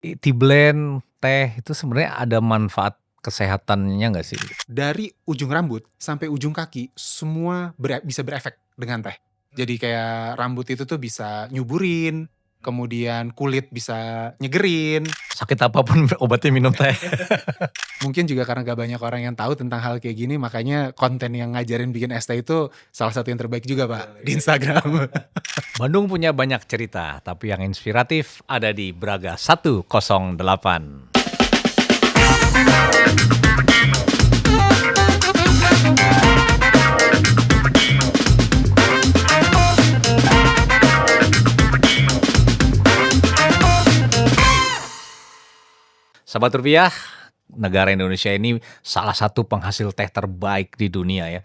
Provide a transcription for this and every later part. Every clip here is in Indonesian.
tea blend, teh itu sebenarnya ada manfaat kesehatannya nggak sih? Dari ujung rambut sampai ujung kaki semua bisa berefek dengan teh. Jadi kayak rambut itu tuh bisa nyuburin, kemudian kulit bisa nyegerin. Sakit apapun obatnya minum teh. Mungkin juga karena gak banyak orang yang tahu tentang hal kayak gini, makanya konten yang ngajarin bikin es teh itu salah satu yang terbaik juga Pak di Instagram. Bandung punya banyak cerita, tapi yang inspiratif ada di Braga 108. Sahabat Rupiah, negara Indonesia ini salah satu penghasil teh terbaik di dunia ya.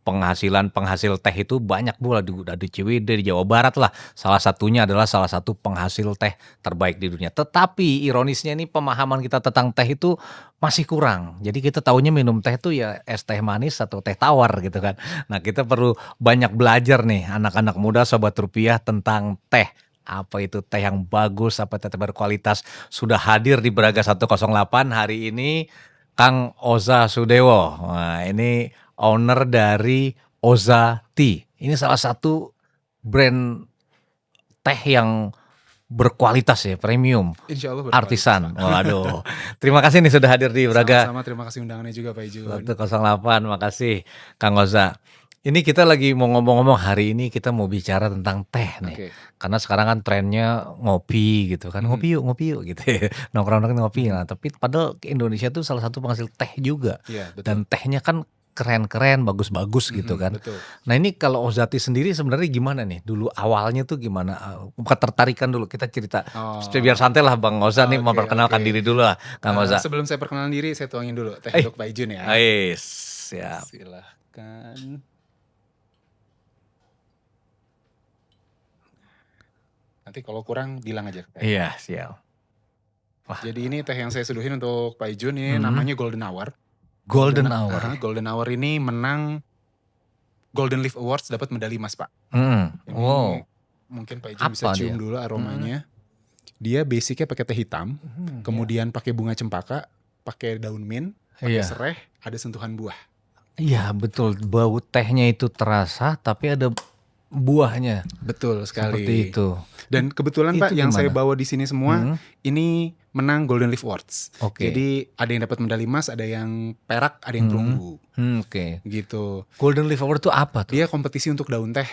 Penghasil teh itu banyak pula di Ciwidey, di Jawa Barat lah. Salah satunya adalah salah satu penghasil teh terbaik di dunia. Tetapi ironisnya ini pemahaman kita tentang teh itu masih kurang. Jadi kita taunya minum teh itu ya es teh manis atau teh tawar gitu kan. Nah kita perlu banyak belajar nih anak-anak muda Sobat Rupiah tentang teh. Apa itu teh yang bagus, apa teh berkualitas. Sudah hadir di Braga 108 hari ini Kang Oza Sudewo. Nah, ini owner dari Oza Tea. Ini salah satu brand teh yang berkualitas ya, premium, Insya Allah berkualitas artisan. Pak. Waduh, terima kasih nih sudah hadir di Braga Sama-sama, terima kasih undangannya juga Pak Ijun. 108. Makasih Kang Oza. Ini kita lagi mau ngomong-ngomong hari ini kita mau bicara tentang teh nih. Oke. Karena sekarang kan trennya ngopi gitu kan. Ngopi yuk gitu ya. Nongkrong-nongkrong ngopi. Nah, tapi padahal Indonesia tuh salah satu penghasil teh juga. Iya, betul. Dan tehnya kan keren-keren, bagus-bagus gitu kan. Betul. Nah, ini kalau Ozati sendiri sebenarnya gimana nih? Dulu awalnya tuh gimana? Ketertarikan dulu kita cerita. Biar santai lah Bang Oza nih memperkenalkan diri dulu lah Kang Oza. Sebelum saya perkenalan diri, saya tuangin dulu teh untuk Pak Ijun ya. Siap. Silahkan. Nanti kalau kurang bilang aja. Iya, siap. Wah. Jadi ini teh yang saya seduhin untuk Pak Ijun ini namanya Golden Hour. Golden Hour. Golden Hour ini menang Golden Leaf Awards, dapat medali emas Pak. Wow. Mungkin Pak Ijun bisa cium dulu aromanya. Dia basicnya pakai teh hitam, kemudian pakai bunga cempaka, pakai daun mint, pakai sereh, ada sentuhan buah. Iya betul, bau tehnya itu terasa tapi ada buahnya. Betul sekali. Seperti itu. Dan kebetulan Pak yang saya bawa di sini semua ini menang Golden Leaf Awards. Jadi ada yang dapat medali emas, ada yang perak, ada yang perunggu. Gitu. Golden Leaf Award itu apa tuh? Dia kompetisi untuk daun teh,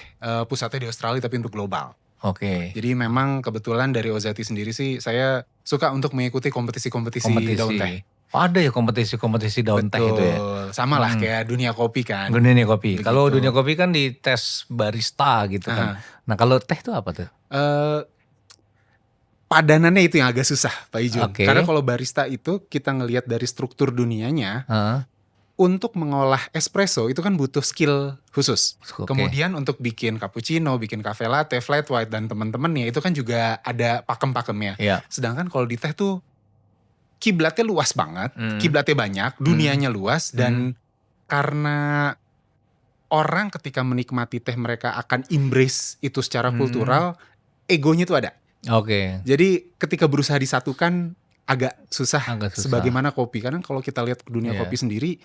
pusatnya di Australia tapi untuk global. Jadi memang kebetulan dari Ozati sendiri sih saya suka untuk mengikuti kompetisi-kompetisi daun teh. Ada ya kompetisi-kompetisi daun teh itu ya? Sama lah kayak dunia kopi kan. Dunia kopi. Kalau dunia kopi kan di tes barista gitu kan. Nah kalau teh itu apa tuh? Padanannya itu yang agak susah Pak Ijun. Karena kalau barista itu kita ngelihat dari struktur dunianya, untuk mengolah espresso itu kan butuh skill khusus. Kemudian untuk bikin cappuccino, bikin cafe latte, flat white dan teman-temannya itu kan juga ada pakem-pakemnya. Sedangkan kalau di teh tuh kiblatnya luas banget, kiblatnya banyak, dunianya luas dan karena orang ketika menikmati teh mereka akan embrace itu secara kultural, egonya tuh ada. Jadi ketika berusaha disatukan agak susah. Sebagaimana kopi. Karena kalau kita lihat dunia kopi sendiri,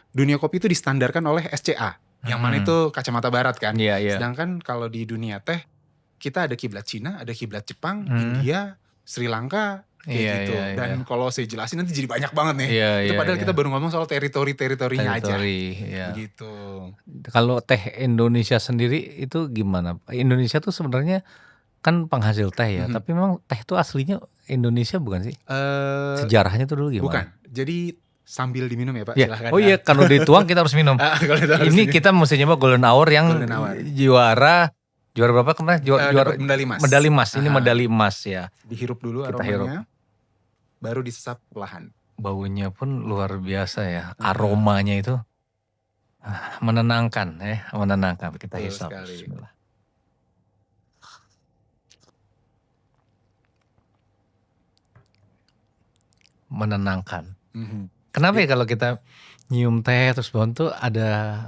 dunia kopi itu distandarkan oleh SCA. Yang mana itu kacamata barat kan. Sedangkan kalau di dunia teh, kita ada kiblat Cina, ada kiblat Jepang, India, Sri Lanka, kayak gitu. Dan kalau saya jelasin nanti jadi banyak banget nih. Itu padahal kita baru ngomong soal teritorinya aja. Gitu. Kalau teh Indonesia sendiri itu gimana? Indonesia tuh sebenarnya kan penghasil teh ya, tapi memang teh itu aslinya Indonesia bukan sih? Sejarahnya tuh dulu gimana? Bukan, jadi sambil diminum ya Pak, silahkan. Oh iya, kalau dituang kita harus minum. Ini kita mesti nyoba Golden Hour yang juara berapa kemarin? Juara medali emas. Medali emas, ini medali emas ya. Dihirup dulu aromanya, baru disesap perlahan. Baunya pun luar biasa ya, aromanya itu menenangkan ya, menenangkan. Kita hisap. Bismillah. Menenangkan. Kenapa ya kalau kita nyium teh terus bawaan tuh ada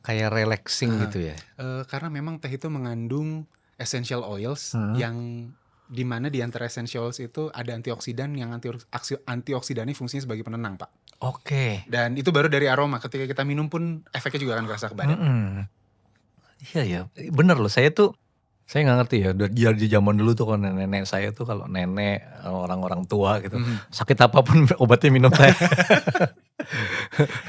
kayak relaxing gitu ya? Karena memang teh itu mengandung essential oils yang di mana di antara essential oils itu ada antioksidan yang antioksidan ini fungsinya sebagai penenang, Pak. Oke. Dan itu baru dari aroma, ketika kita minum pun efeknya juga akan kerasa ke badan. Iya ya, bener loh. Saya nggak ngerti ya. Di zaman dulu tuh kalau nenek saya tuh, kalau nenek orang-orang tua gitu sakit apapun obatnya minum teh.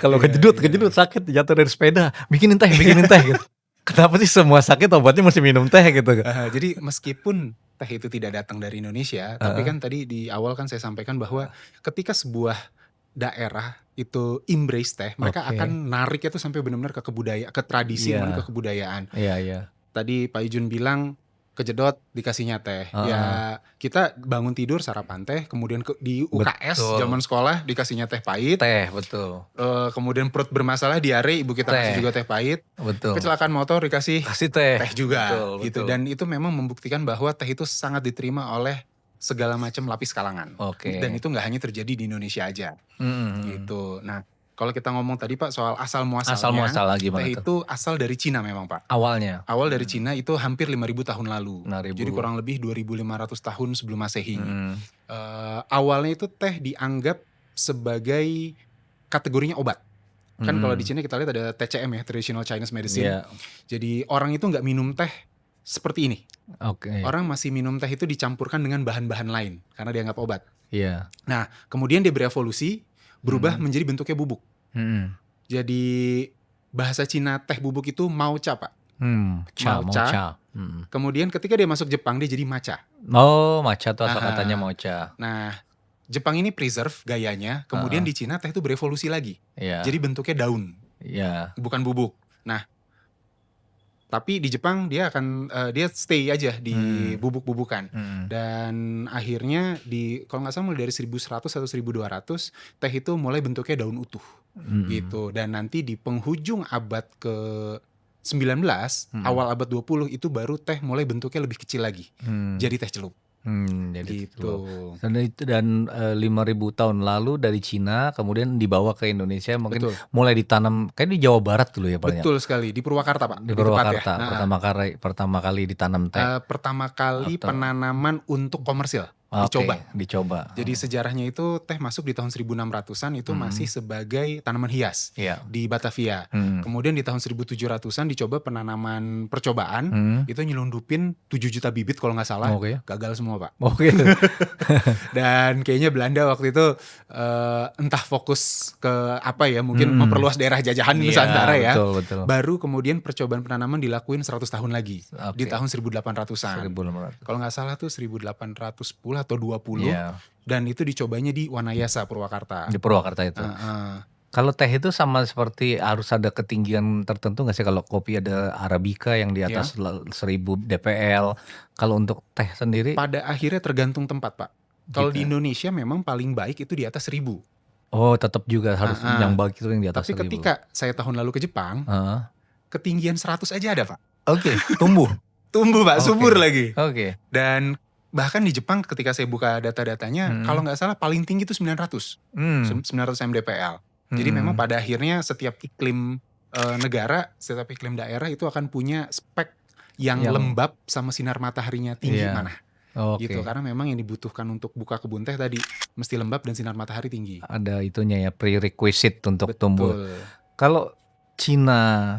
Kalau kejedut sakit jatuh dari sepeda, bikinin teh gitu. Kenapa sih semua sakit obatnya mesti minum teh gitu? Jadi meskipun teh itu tidak datang dari Indonesia, tapi kan tadi di awal kan saya sampaikan bahwa ketika sebuah daerah itu embrace teh, mereka akan narik itu sampai benar-benar ke tradisi, ke kebudayaan. Iya. Tadi Pak Ijun bilang kejedot dikasihnya teh. Ya kita bangun tidur sarapan teh, kemudian di UKS zaman sekolah dikasihnya teh pahit. Betul. Kemudian perut bermasalah diare, ibu kita kasih juga teh pahit. Betul. Kecelakaan motor kasih teh juga. Betul. Gitu. Dan itu memang membuktikan bahwa teh itu sangat diterima oleh segala macam lapis kalangan. Dan itu nggak hanya terjadi di Indonesia aja. Gitu. Nah, kalau kita ngomong tadi Pak soal asal muasalnya, teh itu asal dari Cina memang Pak. Awal dari Cina itu hampir 5.000 tahun lalu. Jadi kurang lebih 2.500 tahun sebelum Masehi. Awalnya itu teh dianggap sebagai kategorinya obat. Kan kalau di Cina kita lihat ada TCM ya, Traditional Chinese Medicine. Jadi orang itu nggak minum teh seperti ini. Orang masih minum teh itu dicampurkan dengan bahan-bahan lain karena dianggap obat. Nah, kemudian dia berevolusi, berubah menjadi bentuknya bubuk. Jadi bahasa Cina teh bubuk itu maucha Pak. Maucha. Kemudian ketika dia masuk Jepang dia jadi matcha. Matcha tuh asal katanya maucha. Nah, Jepang ini preserve gayanya, kemudian di Cina teh itu berevolusi lagi. Jadi bentuknya daun. Bukan bubuk. Nah, tapi di Jepang dia dia stay aja di bubuk-bubukan. Dan akhirnya kalau nggak salah mulai dari 1100 atau 1200 teh itu mulai bentuknya daun utuh. Gitu. Dan nanti di penghujung abad ke 19, awal abad 20 itu baru teh mulai bentuknya lebih kecil lagi. Jadi teh celup. Gitu. Dan 5.000 tahun lalu dari Cina kemudian dibawa ke Indonesia, mungkin mulai ditanam kayak di Jawa Barat dulu ya Pak. Betul sekali, di Purwakarta Pak. Di Purwakarta pertama kali ditanam teh. Pertama kali penanaman untuk komersil. Dicoba. Jadi sejarahnya itu teh masuk di tahun 1600-an itu masih sebagai tanaman hias di Batavia. Kemudian di tahun 1700-an dicoba penanaman percobaan, itu nyelundupin 7 juta bibit kalau nggak salah. Gagal semua Pak. Dan kayaknya Belanda waktu itu entah fokus ke apa ya, mungkin memperluas daerah jajahan Nusantara ya. Betul. Baru kemudian percobaan penanaman dilakuin 100 tahun lagi di tahun 1800-an. Kalau nggak salah tuh 1810 atau 20 dan itu dicobanya di Wanayasa Purwakarta. Di Purwakarta itu. Kalau teh itu sama seperti harus ada ketinggian tertentu nggak sih? Kalau kopi ada Arabica yang di atas 1000 dpl. Kalau untuk teh sendiri? Pada akhirnya tergantung tempat Pak. Kalau di Indonesia memang paling baik itu di atas 1000. Tetap juga harus yang baik itu yang di atas 1000. Tapi ketika saya tahun lalu ke Jepang, ketinggian 100 aja ada Pak. Tumbuh Pak, subur lagi. Dan bahkan di Jepang ketika saya buka data-datanya, kalau nggak salah paling tinggi itu 900 mdpl. Jadi memang pada akhirnya setiap iklim negara, setiap iklim daerah itu akan punya spek yang lembab sama sinar mataharinya tinggi mana. Gitu, karena memang yang dibutuhkan untuk buka kebun teh tadi mesti lembab dan sinar matahari tinggi. Ada itunya ya, prerequisite untuk tumbuh. Kalau Cina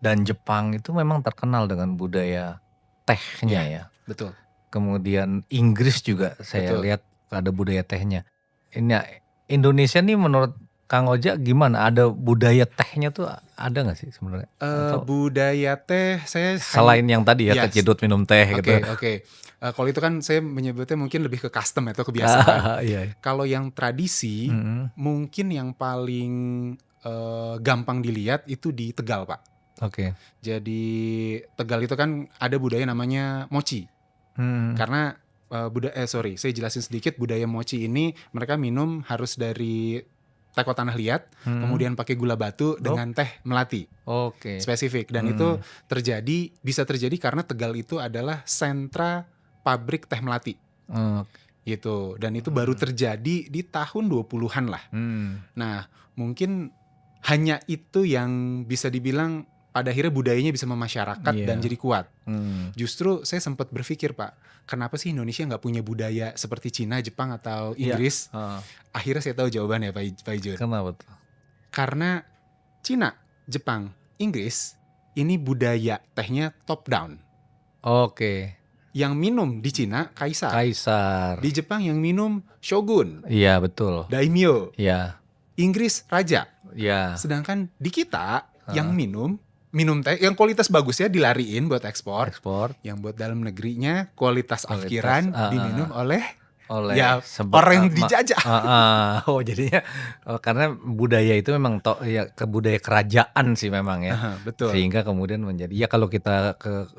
dan Jepang itu memang terkenal dengan budaya tehnya ya. Betul. Kemudian Inggris juga saya lihat ada budaya tehnya. Ini Indonesia nih menurut Kang Oja gimana? Ada budaya tehnya tuh ada nggak sih sebenarnya? Budaya teh saya selain yang tadi ya kejedot minum teh gitu. Kalau itu kan saya menyebutnya mungkin lebih ke custom atau kebiasaan. Kalau yang tradisi mungkin yang paling gampang dilihat itu di Tegal Pak. Jadi Tegal itu kan ada budaya namanya mochi. Karena saya jelasin sedikit, budaya mochi ini mereka minum harus dari teko tanah liat, kemudian pakai gula batu dengan teh melati. Spesifik. Dan itu bisa terjadi karena Tegal itu adalah sentra pabrik teh melati. Gitu. Dan itu baru terjadi di tahun 20-an lah. Nah, mungkin hanya itu yang bisa dibilang pada akhirnya budayanya bisa memasyarakat Iya. dan jadi kuat. Justru saya sempat berpikir, Pak, kenapa sih Indonesia nggak punya budaya seperti Cina, Jepang atau Inggris? Akhirnya saya tahu jawabannya, Pak Ijun. Kenapa tuh? Karena Cina, Jepang, Inggris ini budaya tehnya top down. Oke. Yang minum di Cina kaisar. Di Jepang yang minum shogun. Iya, betul. Daimyo. Iya. Inggris raja. Iya. Sedangkan di kita yang minum teh yang kualitas bagus ya dilariin buat ekspor. Yang buat dalam negerinya kualitas afkiran diminum oleh ya orang yang dijajah. Oh, jadinya karena budaya itu memang ke budaya kerajaan sih memang ya. Betul. Sehingga kemudian menjadi ya kalau kita ke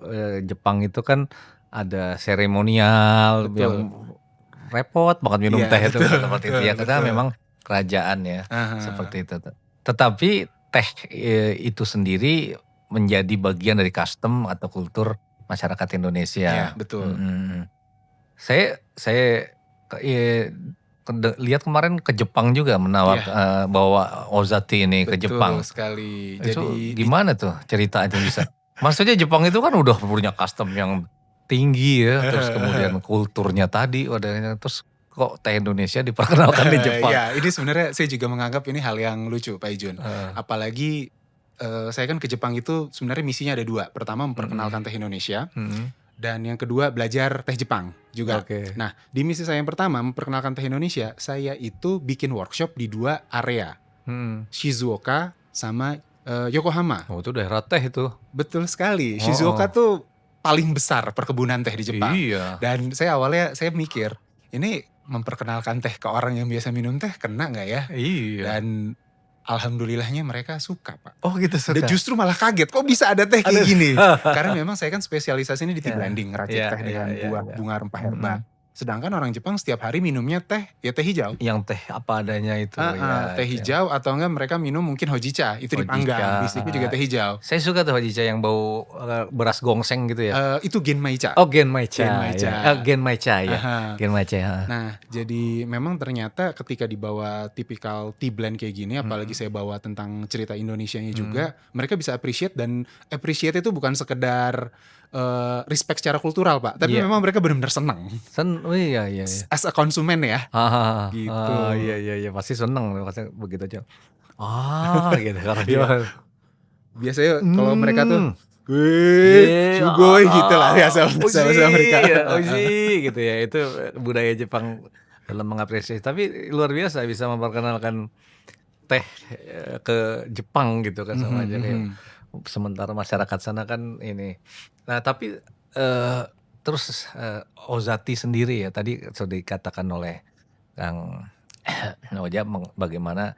Jepang itu kan ada seremonial yang repot banget minum teh itu seperti itu ya, karena memang kerajaan ya seperti itu. Tetapi teh itu sendiri menjadi bagian dari custom atau kultur masyarakat Indonesia. Ya, betul. Saya lihat kemarin ke Jepang juga bawa Ozati ini ke Jepang. Betul sekali. Jadi gimana tuh cerita itu bisa? Maksudnya Jepang itu kan udah punya custom yang tinggi ya, terus kemudian kulturnya tadi, terus kok teh Indonesia diperkenalkan di Jepang. Ya, ini sebenarnya saya juga menganggap ini hal yang lucu, Pak Ijun. Apalagi saya kan ke Jepang itu sebenarnya misinya ada 2. Pertama memperkenalkan teh Indonesia, dan yang kedua belajar teh Jepang juga. Nah, di misi saya yang pertama memperkenalkan teh Indonesia, saya itu bikin workshop di 2 area, Shizuoka sama Yokohama. Oh, itu daerah teh itu. Betul sekali. Shizuoka tuh paling besar perkebunan teh di Jepang. Iya. Dan saya mikir, ini memperkenalkan teh ke orang yang biasa minum teh kena nggak ya? Iya. Dan alhamdulillahnya mereka suka, Pak. Oh gitu, suka. Dan justru malah kaget, kok bisa ada teh kayak gini? Karena memang saya kan spesialisasinya di tea blending, ngeracik teh dengan buah bunga rempah herba. Sedangkan orang Jepang setiap hari minumnya teh, ya teh hijau. Yang teh apa adanya itu. Teh hijau atau enggak mereka minum mungkin hojicha, itu dipanggang, bistiknya juga teh hijau. Saya suka tuh hojicha yang bau beras gongseng gitu ya. Itu genmaicha. Oh, genmaicha. Genmaicha ya. Genmaicha. Nah, jadi memang ternyata ketika dibawa tipikal tea blend kayak gini, apalagi saya bawa tentang cerita Indonesianya juga, mereka bisa appreciate, dan appreciate itu bukan sekedar respect secara kultural, Pak, tapi memang mereka benar-benar senang. Iya. As a konsumen ya. Gitu. Iya, pasti senang pasti begitu aja. Gitu karena dia biasanya kalau mereka tuh sugoi gitu lah biasa mereka. Gitu ya. Itu budaya Jepang dalam mengapresiasi. Tapi luar biasa bisa memperkenalkan teh ke Jepang gitu kan sama aja kayak. Sementara masyarakat sana kan ini. Nah, tapi terus Ozati sendiri ya tadi sudah dikatakan oleh Kang Oja bagaimana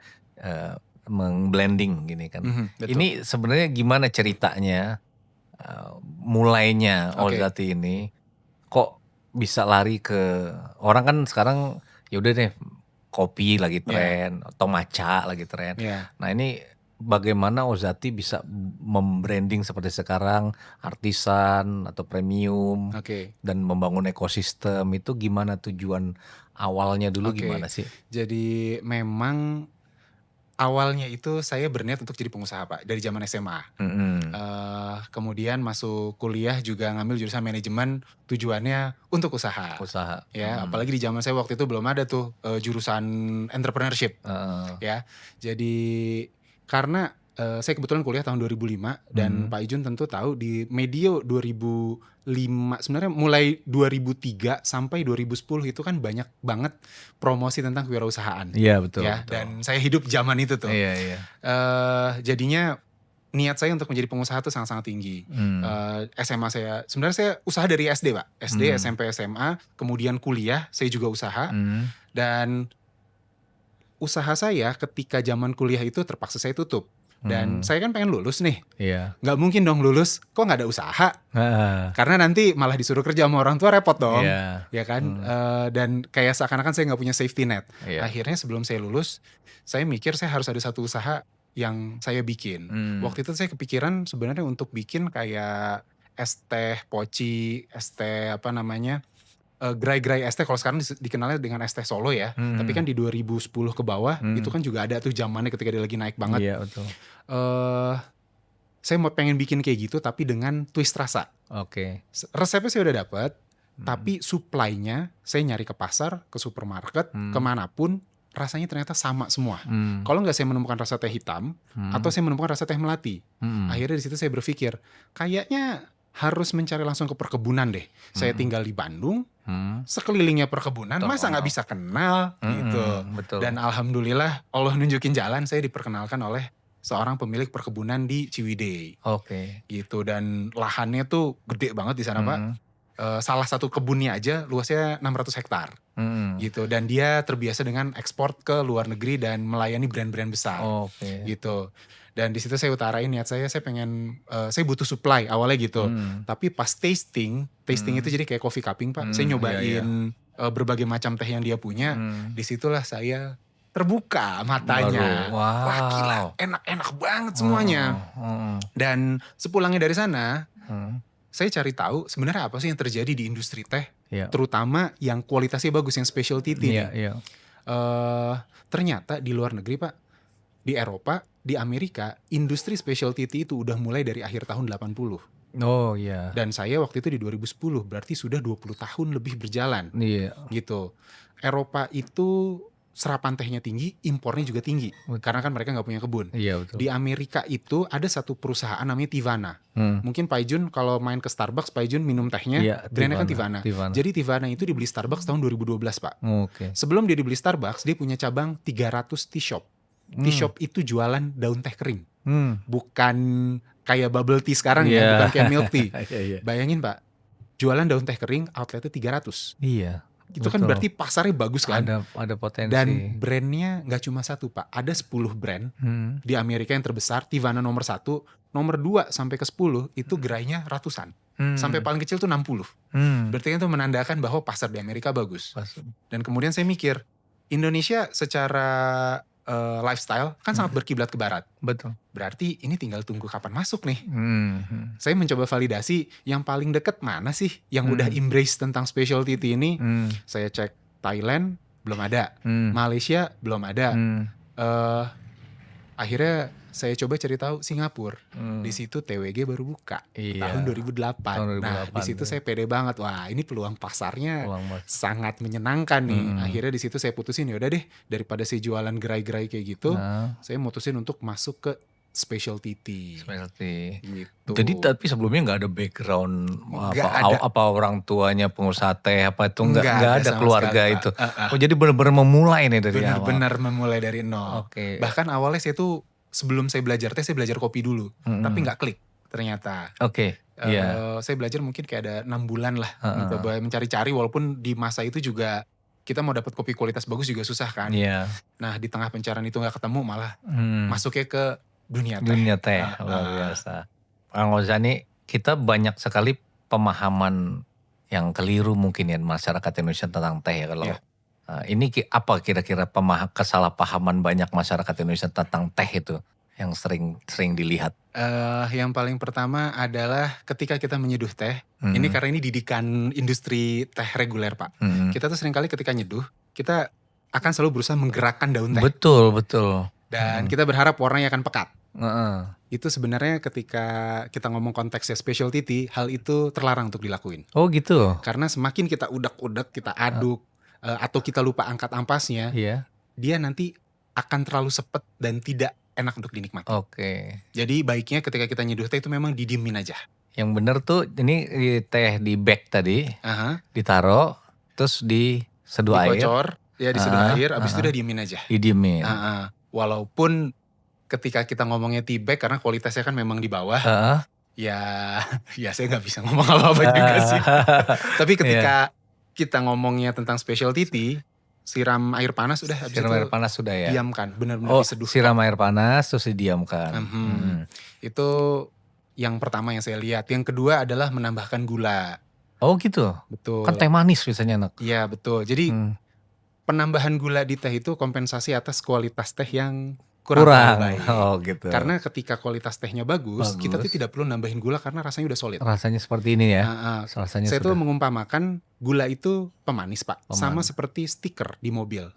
mengblending gini kan. Ini sebenarnya gimana ceritanya mulainya Ozati ini kok bisa lari ke orang kan sekarang ya udah deh kopi lagi tren atau matcha lagi tren. Nah, ini bagaimana Ozati bisa membranding seperti sekarang, artisan atau premium, dan membangun ekosistem itu gimana tujuan awalnya dulu gimana sih? Jadi memang awalnya itu saya berniat untuk jadi pengusaha, Pak, dari zaman SMA. Kemudian masuk kuliah juga ngambil jurusan manajemen, tujuannya untuk usaha. Ya, apalagi di zaman saya waktu itu belum ada tuh jurusan entrepreneurship. Ya, jadi karena saya kebetulan kuliah tahun 2005 dan Pak Ijun tentu tahu di medio 2005 sebenarnya mulai 2003 sampai 2010 itu kan banyak banget promosi tentang kewirausahaan. Iya, betul. Ya, dan saya hidup zaman itu tuh. Iya. Jadinya niat saya untuk menjadi pengusaha tuh sangat-sangat tinggi. SMA sebenarnya saya usaha dari SD, Pak. SD, SMP, SMA, kemudian kuliah saya juga usaha. Dan usaha saya ketika zaman kuliah itu terpaksa saya tutup. Dan saya kan pengen lulus nih. Nggak mungkin dong lulus, kok nggak ada usaha? Karena nanti malah disuruh kerja sama orang tua, repot dong. Ya kan? Dan kayak seakan-akan saya nggak punya safety net. Akhirnya sebelum saya lulus, saya mikir saya harus ada satu usaha yang saya bikin. Waktu itu saya kepikiran sebenarnya untuk bikin kayak es teh poci, es teh gerai-gerai es teh, kalau sekarang dikenalnya dengan es teh Solo ya. Tapi kan di 2010 ke bawah itu kan juga ada tuh zamannya ketika dia lagi naik banget. Iya, betul. saya mau pengen bikin kayak gitu tapi dengan twist rasa. Resepnya saya udah dapat, tapi supply-nya saya nyari ke pasar, ke supermarket, kemanapun rasanya ternyata sama semua. Kalau nggak saya menemukan rasa teh hitam, atau saya menemukan rasa teh melati. Akhirnya di situ saya berpikir, kayaknya harus mencari langsung ke perkebunan deh. Saya tinggal di Bandung, sekelilingnya perkebunan, masa nggak bisa kenal gitu. Betul. Dan alhamdulillah Allah nunjukin jalan, saya diperkenalkan oleh seorang pemilik perkebunan di Ciwidey. Gitu, dan lahannya tuh gede banget di sana Pak. Salah satu kebunnya aja luasnya 600 hektar. Gitu, dan dia terbiasa dengan ekspor ke luar negeri dan melayani brand-brand besar. Gitu. Dan di situ saya utarain niat saya pengen, saya butuh supply awalnya gitu. Tapi pas tasting itu jadi kayak coffee cupping Pak. Saya nyobain berbagai macam teh yang dia punya. Disitulah saya terbuka matanya. Wah gila, enak-enak banget semuanya. Dan sepulangnya dari sana, saya cari tahu sebenarnya apa sih yang terjadi di industri teh, terutama yang kualitasnya bagus, yang specialty tea. Ternyata di luar negeri Pak, di Eropa, di Amerika, industri specialty tea itu udah mulai dari akhir tahun 80. Dan saya waktu itu di 2010, berarti sudah 20 tahun lebih berjalan. Gitu. Eropa itu serapan tehnya tinggi, impornya juga tinggi. Karena kan mereka gak punya kebun. Di Amerika itu ada satu perusahaan namanya Teavana. Mungkin Pak Ijun kalau main ke Starbucks, Pak Ijun minum tehnya, brandnya kan Teavana. Jadi Teavana itu dibeli Starbucks tahun 2012 Pak. Sebelum dia dibeli Starbucks, dia punya cabang 300 tea shop. Tea shop itu jualan daun teh kering. Bukan kayak bubble tea sekarang ya, bukan kayak milk tea. Bayangin Pak, jualan daun teh kering, outletnya 300. Itu kan berarti pasarnya bagus kan. Ada potensi. Dan brandnya gak cuma satu Pak, ada 10 brand di Amerika yang terbesar. Teavana nomor 1, nomor 2 sampai ke 10 itu gerainya ratusan. Sampai paling kecil tuh 60. Berarti kan itu menandakan bahwa pasar di Amerika bagus. Dan kemudian saya mikir, Indonesia secara lifestyle kan sangat berkiblat ke barat. Berarti ini tinggal tunggu kapan masuk nih. Saya mencoba validasi yang paling deket mana sih yang udah embrace tentang specialty tea ini. Saya cek Thailand belum ada, Malaysia belum ada. Akhirnya saya coba cari tahu Singapura. Di situ TWG baru buka tahun 2008. Nah, di situ saya pede banget. Wah, ini peluang pasarnya sangat menyenangkan nih. Akhirnya di situ saya putusin, ya udah deh, daripada saya jualan gerai-gerai kayak gitu, saya mutusin untuk masuk ke specialty tea. Gitu. Jadi tapi sebelumnya nggak ada background apa orang tuanya pengusaha teh apa itu nggak ada keluarga sekali, itu. Jadi benar-benar memulai nih dari awal. Benar-benar memulai dari nol. Bahkan awalnya saya tuh sebelum saya belajar teh, saya belajar kopi dulu. Tapi gak klik ternyata. Saya belajar mungkin kayak ada 6 bulan lah. Mencoba mencari-cari, walaupun di masa itu juga kita mau dapat kopi kualitas bagus juga susah kan. Nah di tengah pencarian itu gak ketemu, malah masuknya ke dunia teh. Luar biasa. Kang Ghazani, kita banyak sekali pemahaman yang keliru mungkin ya masyarakat Indonesia tentang teh ya. Kalau ini apa kira-kira kesalahpahaman banyak masyarakat Indonesia tentang teh itu yang sering dilihat? Yang paling pertama adalah ketika kita menyeduh teh, ini karena ini didikan industri teh reguler Pak. Kita tuh seringkali ketika nyeduh, kita akan selalu berusaha menggerakkan daun teh. Betul. Dan kita berharap warnanya akan pekat. Itu sebenarnya ketika kita ngomong konteksnya specialty tea, hal itu terlarang untuk dilakuin. Oh gitu? Karena semakin kita udak-udak, kita aduk, atau kita lupa angkat ampasnya, dia nanti akan terlalu sepet dan tidak enak untuk dinikmati. Jadi baiknya ketika kita nyeduh teh itu memang didiemin aja. Yang bener tuh ini teh di bag tadi, ditaruh, terus diseduh air. Dikocor, diseduh air, abis itu udah diemin aja. Didiemin. Walaupun ketika kita ngomongnya tea bag, karena kualitasnya kan memang di bawah, ya saya gak bisa ngomong apa-apa juga sih. Tapi ketika kita ngomongnya tentang specialty tea, siram air panas udah, habis siram itu air panas sudah ya. Diamkan, benar-benar diseduhkan. Siram air panas terus didiamkan. Itu yang pertama yang saya lihat. Yang kedua adalah menambahkan gula. Oh gitu. Betul. Kan teh manis biasanya enak. Iya betul. Jadi penambahan gula di teh itu kompensasi atas kualitas teh yang kurang baik. Oh gitu. Karena ketika kualitas tehnya bagus, kita tuh tidak perlu nambahin gula karena rasanya udah solid. Rasanya seperti ini ya. Rasanya saya tuh mengumpamakan gula itu pemanis Pak. Sama seperti stiker di mobil.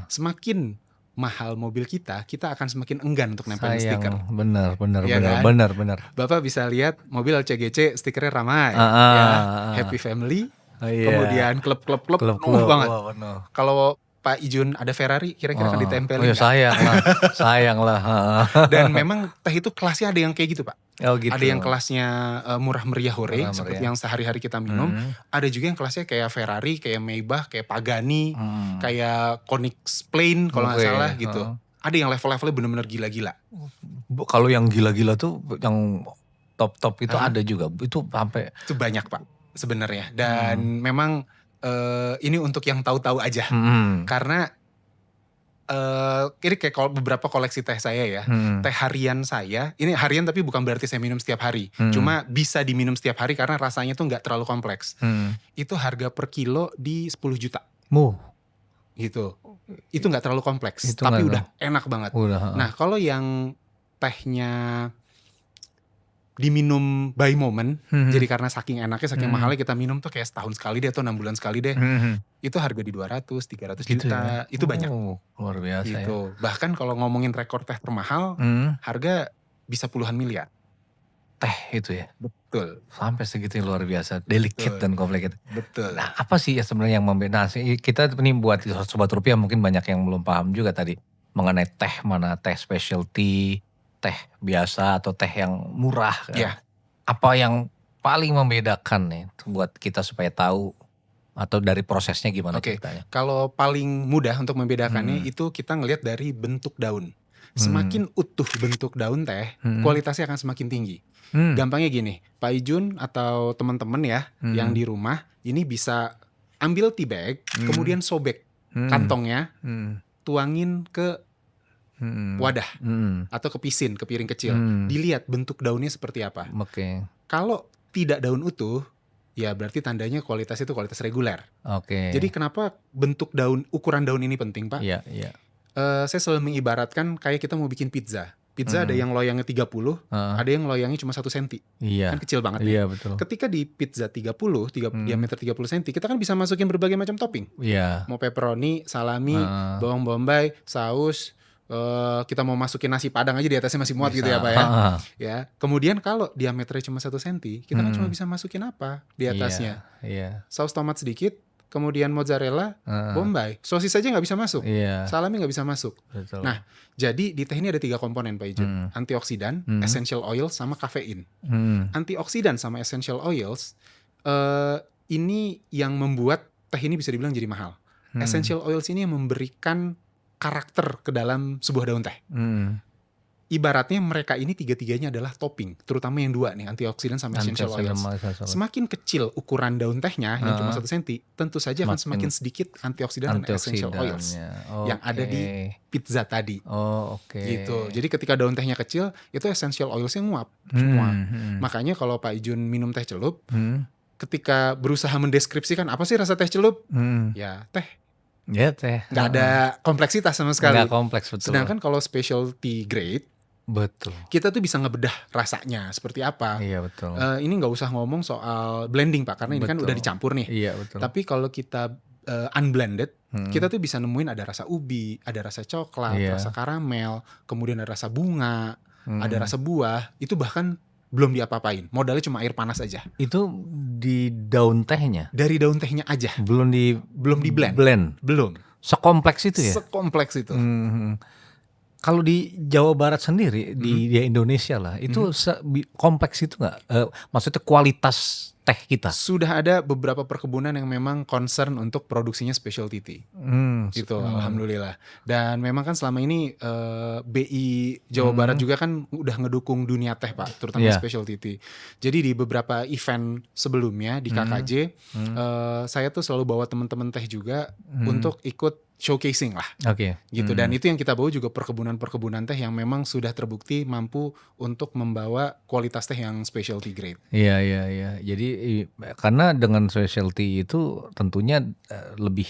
Semakin mahal mobil kita akan semakin enggan untuk nempelin stiker. Benar. Iya kan? Benar. Bapak bisa lihat mobil LCGC stikernya ramai, ya, happy family, kemudian klub penuh banget. Kalau Pak Ijun ada Ferrari, kira-kira akan ditempelin nggak? Sayang lah. Dan memang teh itu kelasnya ada yang kayak gitu, Pak. Gitu. Ada yang kelasnya murah meriah hore, seperti yang sehari-hari kita minum. Ada juga yang kelasnya kayak Ferrari, kayak Maybach, kayak Pagani, kayak Koenigsegg kalau nggak salah gitu. Ada yang level-levelnya benar-benar gila-gila. Kalau yang gila-gila tuh, yang top-top itu ada juga. Itu sampai. Itu banyak, Pak, sebenarnya. Dan memang ini untuk yang tahu-tahu aja. Karena ini kayak beberapa koleksi teh saya ya. Teh harian saya, ini harian tapi bukan berarti saya minum setiap hari. Cuma bisa diminum setiap hari karena rasanya tuh gak terlalu kompleks. Itu harga per kilo di 10 juta. Gitu. Itu gak terlalu kompleks, tapi udah enak banget. Nah, kalau yang tehnya diminum by moment, jadi karena saking enaknya, saking mahalnya kita minum tuh kayak setahun sekali deh atau 6 bulan sekali deh, itu harga di 200, 300 juta, itu banyak. Luar biasa gitu. Bahkan kalau ngomongin rekor teh termahal, harga bisa puluhan miliar. Teh itu ya? Betul. Sampai segitu luar biasa, delicate dan complicated. Betul. Nah, apa sih ya sebenarnya yang membedakan? Kita ini buat Sobat Rupiah mungkin banyak yang belum paham juga tadi mengenai teh, mana teh specialty, teh biasa atau teh yang murah. Iya. Apa yang paling membedakan nih buat kita supaya tahu atau dari prosesnya gimana ceritanya? Kalau paling mudah untuk membedakannya itu kita ngelihat dari bentuk daun. Semakin utuh bentuk daun teh, kualitasnya akan semakin tinggi. Gampangnya gini, Pak Ijun atau teman-teman ya yang di rumah ini bisa ambil tea bag, kemudian sobek kantongnya, tuangin ke wadah atau ke piring kecil. Dilihat bentuk daunnya seperti apa. Kalau tidak daun utuh, ya berarti tandanya kualitasnya itu kualitas reguler. Jadi kenapa bentuk daun, ukuran daun ini penting, Pak? Saya selalu mengibaratkan kayak kita mau bikin pizza. Pizza ada yang loyangnya 30, ada yang loyangnya cuma 1 cm. Kan kecil banget nih. Betul. Ketika di pizza 30, diameter 30 cm, kita kan bisa masukin berbagai macam topping. Mau pepperoni, salami, bawang bombay, saus, kita mau masukin nasi padang aja di atasnya masih muat gitu ya, Pak ya. Ya. Kemudian kalau diameternya cuma 1 cm, kita kan cuma bisa masukin apa di atasnya? Saus tomat sedikit, kemudian mozzarella, bombay, sosis aja nggak bisa masuk, salami nggak bisa masuk. Nah, jadi di teh ini ada 3 komponen, Pak Ijun. Antioksidan, essential oil, sama kafein. Antioksidan sama essential oils ini yang membuat teh ini bisa dibilang jadi mahal. Essential oils ini yang memberikan karakter ke dalam sebuah daun teh. Ibaratnya mereka ini 3-tiganya adalah topping, terutama yang 2 nih, antioksidan sama essential oils. Semakin kecil ukuran daun tehnya yang cuma 1 cm, tentu saja akan semakin sedikit antioksidan dan essential oils yang ada di pizza tadi. Gitu. Jadi ketika daun tehnya kecil, itu essential oilsnya nguap semua. Makanya kalau Pak Ijun minum teh celup, ketika berusaha mendeskripsikan apa sih rasa teh celup, ya teh. Nggak ada kompleksitas sama sekali. Nggak kompleks, betul. Sedangkan kalau specialty grade, betul, kita tuh bisa ngebedah rasanya seperti apa. Betul. Ini nggak usah ngomong soal blending, Pak, karena ini kan udah dicampur nih. Betul. Tapi kalau kita unblended, kita tuh bisa nemuin ada rasa ubi, ada rasa coklat, rasa karamel, kemudian ada rasa bunga, ada rasa buah. Itu bahkan belum diapa-apain, modalnya cuma air panas aja. Itu di daun tehnya? Dari daun tehnya aja. Belum di blend? Belum. Sekompleks itu ya? Sekompleks itu. Kalau di Jawa Barat sendiri, di Indonesia lah, itu kompleks itu nggak? Maksudnya kualitas teh kita? Sudah ada beberapa perkebunan yang memang concern untuk produksinya specialty tea. Gitu, alhamdulillah. Dan memang kan selama ini BI Jawa Barat juga kan udah ngedukung dunia teh, Pak, terutama specialty tea. Jadi di beberapa event sebelumnya di KKJ, saya tuh selalu bawa teman-teman teh juga untuk ikut showcasing lah, gitu. Dan itu yang kita bawa juga perkebunan-perkebunan teh yang memang sudah terbukti mampu untuk membawa kualitas teh yang specialty grade. Iya. Jadi karena dengan specialty itu tentunya lebih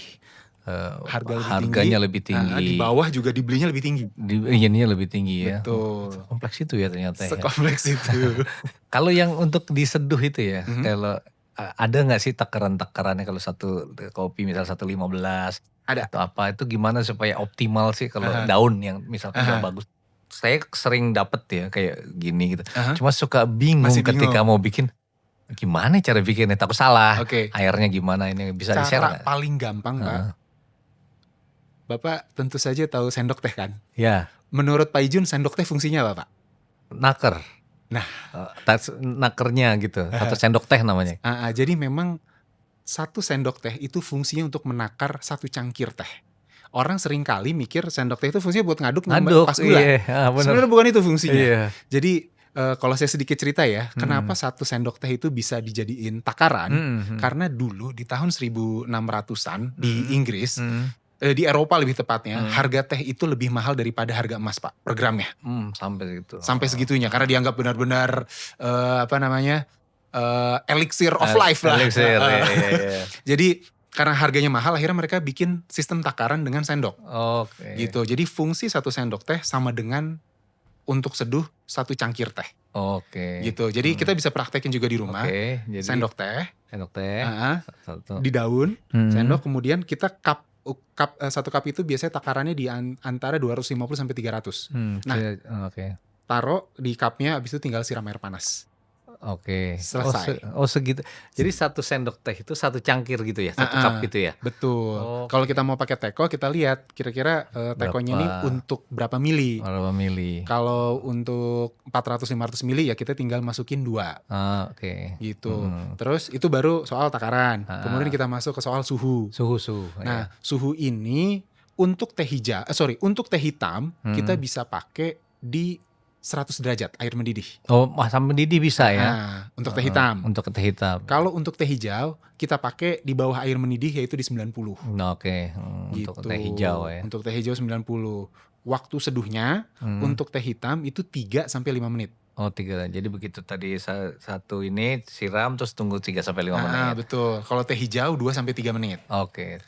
harganya lebih tinggi. Di bawah juga dibelinya lebih tinggi. Ininya lebih tinggi ya. Betul. Kompleks itu ya ternyata. Sekompleks itu. Kalau yang untuk diseduh itu ya, kalau ada nggak sih takaran-takarannya kalau satu kopi misal 1,15 Ada. Atau apa, itu gimana supaya optimal sih kalau daun yang misalkan gak bagus? Saya sering dapet ya kayak gini gitu. Cuma suka bingung ketika mau bikin, gimana cara bikinnya, takut salah. Airnya gimana, ini bisa di-share gak? Cara paling gampang Pak. Bapak tentu saja tahu sendok teh kan? Ya. Menurut Pak Ijun sendok teh fungsinya apa Pak? Naker. Nah, nakernya gitu. Atau sendok teh namanya. Jadi memang satu sendok teh itu fungsinya untuk menakar satu cangkir teh. Orang sering kali mikir sendok teh itu fungsinya buat ngaduk pas gula. Sebenarnya bukan itu fungsinya. Jadi kalau saya sedikit cerita ya, kenapa satu sendok teh itu bisa dijadiin takaran? Karena dulu di tahun 1600-an di Inggris, di Eropa lebih tepatnya, harga teh itu lebih mahal daripada harga emas Pak, per gramnya. Sampai segitu. Sampai segitunya, karena dianggap benar-benar elixir of life lah. Elixir, Jadi karena harganya mahal, akhirnya mereka bikin sistem takaran dengan sendok. Gitu. Jadi fungsi satu sendok teh sama dengan untuk seduh satu cangkir teh. Gitu. Jadi kita bisa praktekin juga di rumah. Jadi sendok teh. Di daun, sendok, kemudian kita satu cup itu biasanya takarannya di antara 250 sampai 300. Nah, taruh di cupnya, habis itu tinggal siram air panas. Selesai. Segitu. Jadi satu sendok teh itu satu cangkir gitu ya, satu cup gitu ya. Betul. Kalau kita mau pakai teko, kita lihat kira-kira tekonya ini untuk berapa mili. Kalau untuk 400-500 mili ya kita tinggal masukin 2. Gitu. Terus itu baru soal takaran. Kemudian kita masuk ke soal suhu. Nah, suhu ini untuk teh untuk teh hitam kita bisa pakai di 100 derajat air mendidih. Sampai mendidih bisa ya? Untuk teh hitam. Untuk teh hitam. Kalau untuk teh hijau, kita pakai di bawah air mendidih, yaitu di 90. Untuk teh hijau ya. Untuk teh hijau 90. Waktu seduhnya untuk teh hitam itu 3-5 menit. 3. Jadi begitu tadi satu ini siram terus tunggu 3-5 menit. Betul. Kalau teh hijau 2-3 menit. 2-3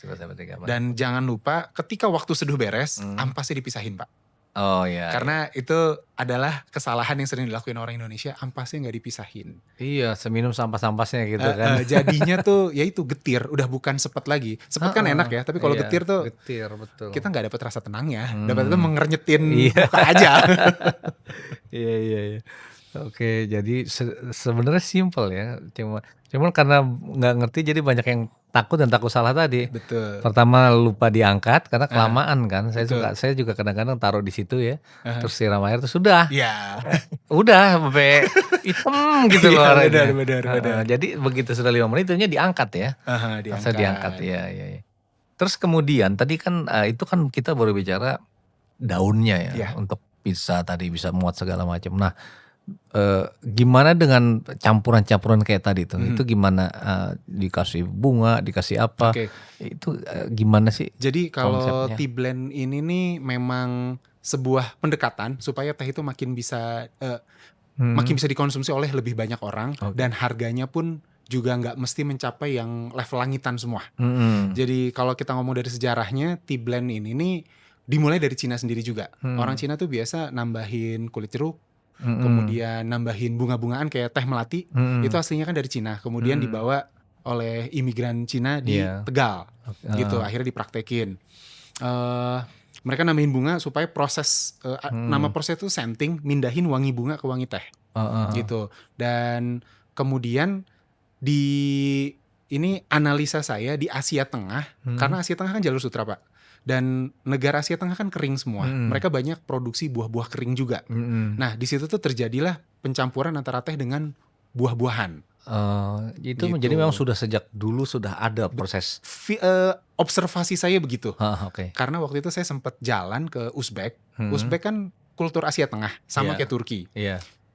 menit. Dan jangan lupa ketika waktu seduh beres, ampasnya dipisahin Pak. Karena iya. itu adalah kesalahan yang sering dilakuin orang Indonesia, ampasnya nggak dipisahin. Iya, seminum sampah-sampasnya gitu kan. Jadinya tuh ya itu getir, udah bukan sepet lagi. Sepet kan enak ya, tapi kalau getir tuh betul. kita nggak dapat rasa tenangnya, dapat itu mengernyetin muka aja. Iya. Oke, jadi sebenarnya simpel ya. Cuman karena nggak ngerti jadi banyak yang takut dan takut salah tadi. Betul. Pertama lupa diangkat karena kelamaan kan. Saya juga kadang-kadang taruh di situ ya. Terus siram air terus sudah. Iya. Udah sampai hitam gitu loh. Benar. Jadi begitu sudah 5 menit itunya diangkat ya. Diangkat. Iya. Terus kemudian tadi kan itu kan kita baru bicara daunnya ya. Untuk bisa muat segala macam. Nah, gimana dengan campuran-campuran kayak tadi tuh? Itu gimana, dikasih bunga, dikasih apa? Itu gimana sih? Jadi kalau tea blend ini nih memang sebuah pendekatan supaya teh itu makin bisa dikonsumsi oleh lebih banyak orang, dan harganya pun juga nggak mesti mencapai yang level langitan semua. Jadi kalau kita ngomong dari sejarahnya, tea blend ini nih dimulai dari Cina sendiri juga. Orang Cina tuh biasa nambahin kulit jeruk, kemudian nambahin bunga-bungaan kayak teh melati, itu aslinya kan dari Cina. Kemudian dibawa oleh imigran Cina di Tegal, gitu. Akhirnya dipraktekin. Mereka nambahin bunga supaya proses, nama proses itu scenting, mindahin wangi bunga ke wangi teh, gitu. Dan kemudian ini analisa saya di Asia Tengah, karena Asia Tengah kan jalur sutra Pak. Dan negara Asia Tengah kan kering semua. Mereka banyak produksi buah-buah kering juga. Nah, di situ tuh terjadilah pencampuran antara teh dengan buah-buahan. Itu jadi memang sudah sejak dulu sudah ada proses. Observasi saya begitu. Okay. Karena waktu itu saya sempat jalan ke Uzbek. Uzbek kan kultur Asia Tengah, sama kayak Turki.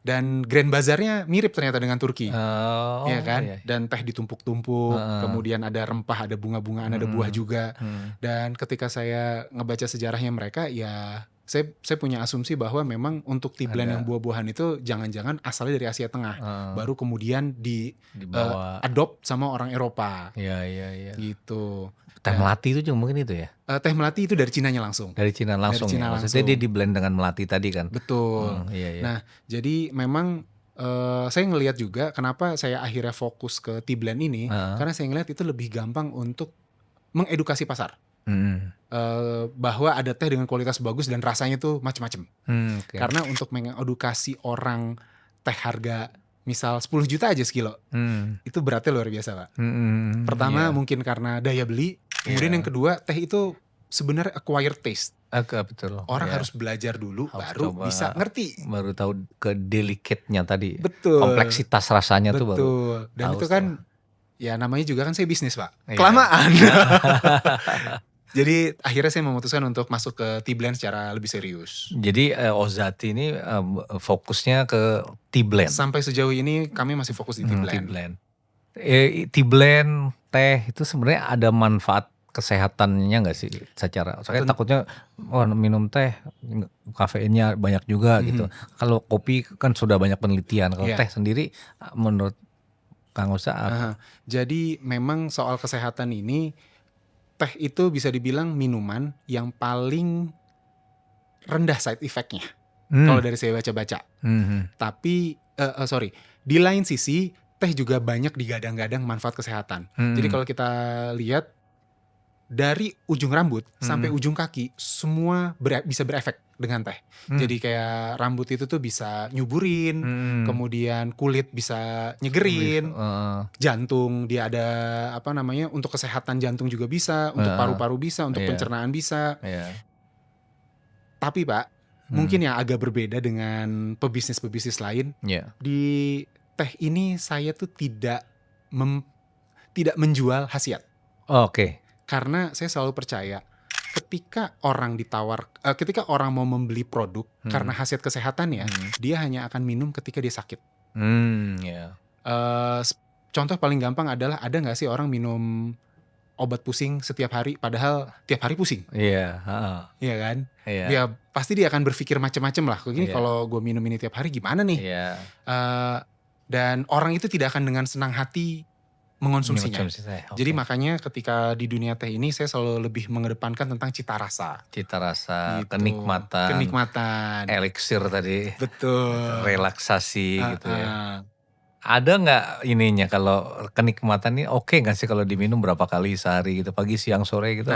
Dan Grand Bazarnya mirip ternyata dengan Turki, ya kan? Dan teh ditumpuk-tumpuk, kemudian ada rempah, ada bunga-bungaan, ada buah juga. Dan ketika saya ngebaca sejarahnya mereka, ya saya punya asumsi bahwa memang untuk tea blend yang buah-buahan itu jangan-jangan asalnya dari Asia Tengah, baru kemudian dibawa adopt sama orang Eropa. Iya. Gitu. Teh melati itu juga mungkin itu ya? Teh melati itu dari Cinanya langsung. Dari Cina langsung. Maksudnya dia di blend dengan melati tadi kan? Betul. Iya. Nah, jadi memang saya ngelihat juga kenapa saya akhirnya fokus ke tea blend ini, karena saya ngelihat itu lebih gampang untuk mengedukasi pasar. Bahwa ada teh dengan kualitas bagus dan rasanya tuh macem-macem. Karena untuk mengedukasi orang teh harga misal 10 juta aja sekilo, itu beratnya luar biasa Pak. Pertama mungkin karena daya beli, kemudian yang kedua teh itu sebenarnya acquired taste. Betul. Orang harus belajar dulu baru bisa ngerti. Baru tahu ke delicate-nya tadi. Betul. Kompleksitas rasanya tuh baru. Dan itu kan ya namanya juga kan saya bisnis Pak. Kelamaan. Jadi akhirnya saya memutuskan untuk masuk ke tea blend secara lebih serius. Jadi Ozati ini fokusnya ke tea blend. Sampai sejauh ini kami masih fokus di tea blend. Tea blend, teh itu sebenarnya ada manfaat kesehatannya nggak sih secara? Soalnya takutnya minum teh kafeinnya banyak juga gitu. Kalau kopi kan sudah banyak penelitian. Kalau teh sendiri menurut Kang Oza apa? Jadi memang soal kesehatan ini, teh itu bisa dibilang minuman yang paling rendah side effect-nya. Kalau dari saya baca-baca. Tapi di lain sisi teh juga banyak digadang-gadang manfaat kesehatan. Jadi kalau kita lihat dari ujung rambut sampai ujung kaki semua bisa berefek dengan teh. Jadi kayak rambut itu tuh bisa nyuburin, kemudian kulit bisa nyegerin, jantung dia ada untuk kesehatan jantung juga bisa, untuk paru-paru bisa, untuk pencernaan bisa. Tapi Pak, mungkin yang agak berbeda dengan pebisnis-pebisnis lain, di teh ini saya tuh tidak menjual khasiat. Oke. Karena saya selalu percaya ketika orang mau membeli produk karena khasiat kesehatannya, dia hanya akan minum ketika dia sakit. Contoh paling gampang adalah, ada nggak sih orang minum obat pusing setiap hari padahal tiap hari pusing? Iya kan? Dia pasti dia akan berpikir macam-macam lah. Gini kalau gue minum ini tiap hari gimana nih? Dan orang itu tidak akan dengan senang hati mengonsumsinya. Jadi makanya ketika di dunia teh ini saya selalu lebih mengedepankan tentang cita rasa, gitu. Kenikmatan, elixir tadi. Betul. Relaksasi gitu ya. Ada nggak ininya kalau kenikmatan ini oke nggak sih kalau diminum berapa kali sehari gitu, pagi, siang, sore gitu?